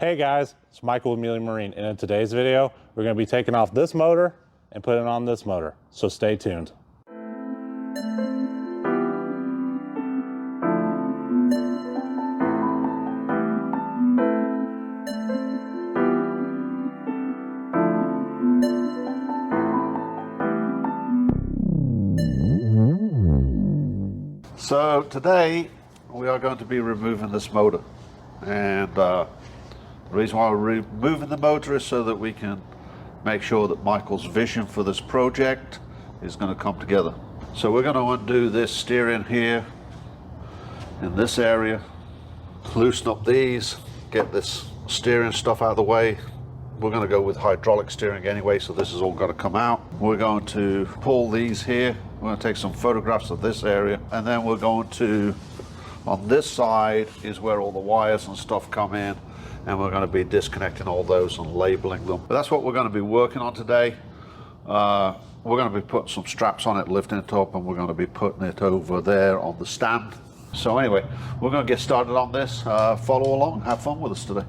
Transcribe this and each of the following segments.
Hey guys, it's Michael with Mealy Marine, and in today's video, we're going to be taking off this motor and putting it on this motor, so stay tuned. So today we are going to be removing this motor, and the reason why we're removing the motor is so that we can make sure that Michael's vision for this project is going to come together. So we're going to undo this steering here in this area, loosen up these, get this steering stuff out of the way. We're going to go with hydraulic steering anyway, so this is all got to come out. We're going to pull these here. We're going to take some photographs of this area, and then we're going to, on this side is where all the wires and stuff come in, and we're going to be disconnecting all those and labeling them. But that's what we're going to be working on today. We're going to be putting some straps on it, lifting it up, and we're going to be putting it over there on the stand. So anyway, we're going to get started on this. Follow along, have fun with us today.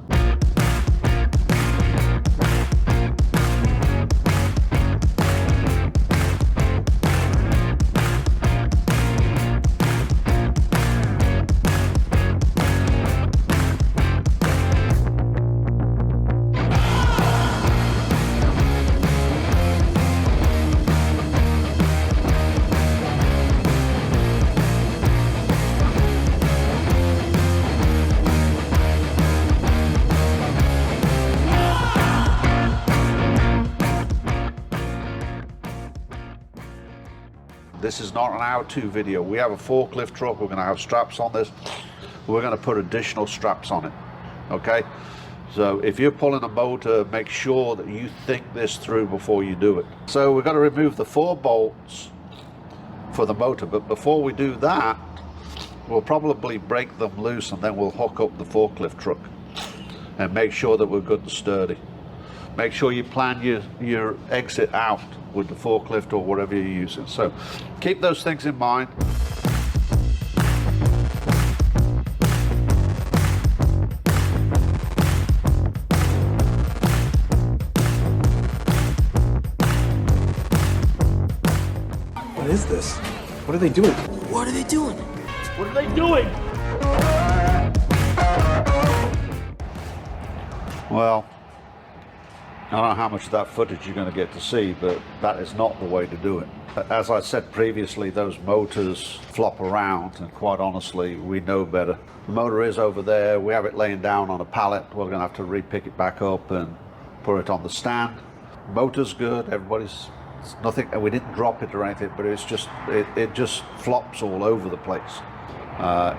This is not an how-to video. We have a forklift truck. We're going to have straps on this. We're going to put additional straps on it. Okay? So if you're pulling a motor, make sure that you think this through before you do it. So we're going to remove the 4 bolts for the motor. But before we do that, we'll probably break them loose, and then we'll hook up the forklift truck and make sure that we're good and sturdy. Make sure you plan your exit out with the forklift or whatever you're using. So keep those things in mind. What is this? What are they doing? What are they doing? What are they doing? Well, I don't know how much of that footage you're going to get to see, but that is not the way to do it. As I said previously, those motors flop around, and quite honestly, we know better. The motor is over there. We have it laying down on a pallet. We're going to have to re-pick it back up and put it on the stand. Motor's good. It's nothing, and we didn't drop it or anything, but it's just it just flops all over the place.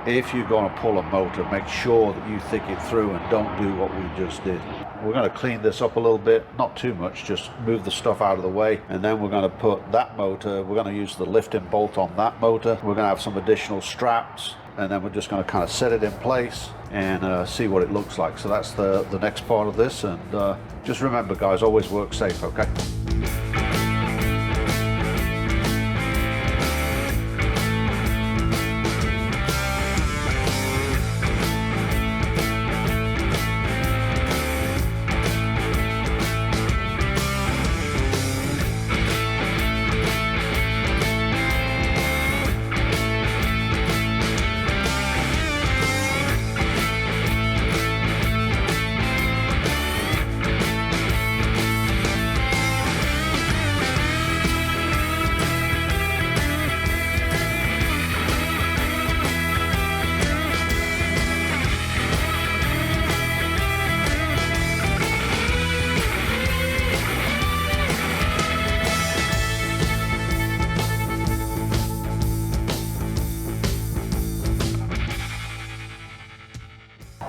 If you're going to pull a motor, make sure that you think it through and don't do what we just did. We're going to clean this up a little bit, not too much, just move the stuff out of the way, and then we're going to put that motor, we're going to use the lifting bolt on that motor. We're going to have some additional straps, and then we're just going to kind of set it in place and see what it looks like. So that's the next part of this, and just remember guys, always work safe, okay?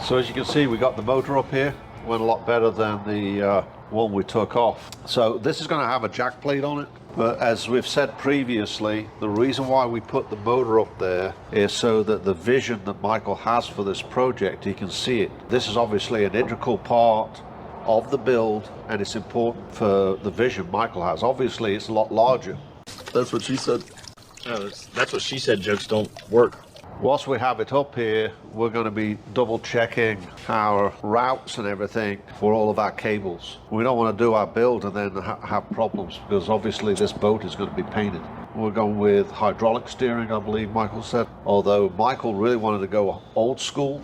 So as you can see, we got the motor up here. Went a lot better than the one we took off. So this is going to have a jack plate on it. But as we've said previously, the reason why we put the motor up there is so that the vision that Michael has for this project, he can see it. This is obviously an integral part of the build, and it's important for the vision Michael has. Obviously, it's a lot larger. That's what she said. No, that's what she said. Jokes don't work. Whilst we have it up here, we're going to be double checking our routes and everything for all of our cables. We don't want to do our build and then have problems, because obviously this boat is going to be painted. We're going with hydraulic steering, I believe Michael said, although Michael really wanted to go old school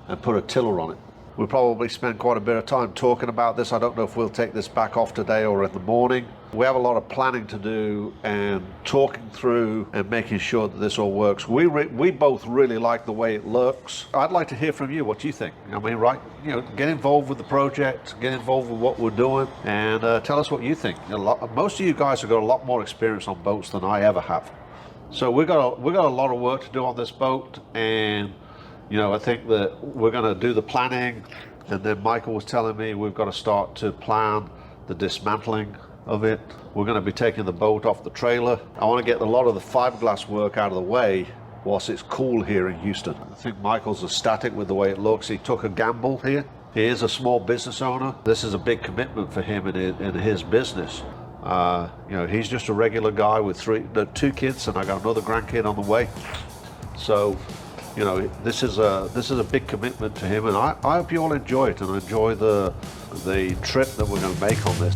and put a tiller on it. We'll probably spend quite a bit of time talking about this. I don't know if we'll take this back off today or in the morning. We have a lot of planning to do and talking through and making sure that this all works. We both really like the way it looks. I'd like to hear from you. What do you think? I mean, right? You know, get involved with the project, get involved with what we're doing, and tell us what you think. Most of you guys have got a lot more experience on boats than I ever have. So we got a lot of work to do on this boat, and you know, I think that we're going to do the planning, and then Michael was telling me we've got to start to plan the dismantling of it. We're going to be taking the boat off the trailer. I want to get a lot of the fiberglass work out of the way whilst it's cool here in Houston. I think Michael's ecstatic with the way it looks. He took a gamble here. He is a small business owner. This is a big commitment for him in his business. You know, he's just a regular guy with two kids, and I got another grandkid on the way. So, you know, this is a big commitment to him, and I hope you all enjoy it and enjoy the trip that we're going to make on this.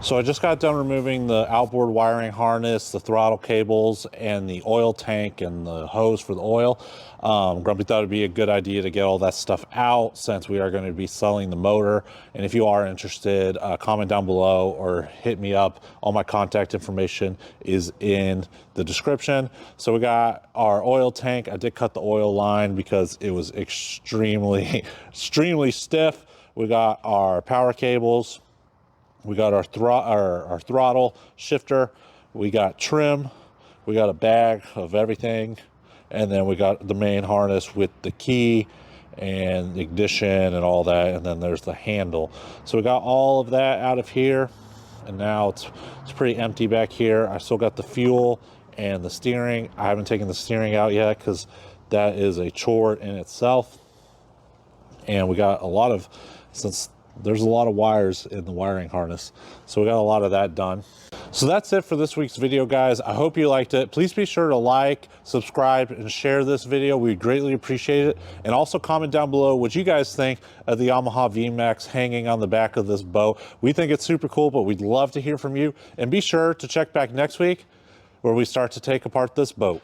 So I just got done removing the outboard wiring harness, the throttle cables, and the oil tank and the hose for the oil. Grumpy thought it'd be a good idea to get all that stuff out since we are going to be selling the motor. And if you are interested, comment down below or hit me up. All my contact information is in the description. So we got our oil tank. I did cut the oil line because it was extremely stiff. We got our power cables. We got our throttle shifter, we got trim, we got a bag of everything, and then we got the main harness with the key and the ignition and all that, and then there's the handle. So we got all of that out of here, and now it's pretty empty back here. I still got the fuel and the steering. I haven't taken the steering out yet because that is a chore in itself. And we got a lot of, since there's a lot of wires in the wiring harness, so we got a lot of that done. So that's it for this week's video, guys. I hope you liked it. Please be sure to like, subscribe, and share this video. We greatly appreciate it. And also comment down below what you guys think of the Yamaha VMAX hanging on the back of this boat. We think it's super cool, but we'd love to hear from you. And be sure to check back next week where we start to take apart this boat.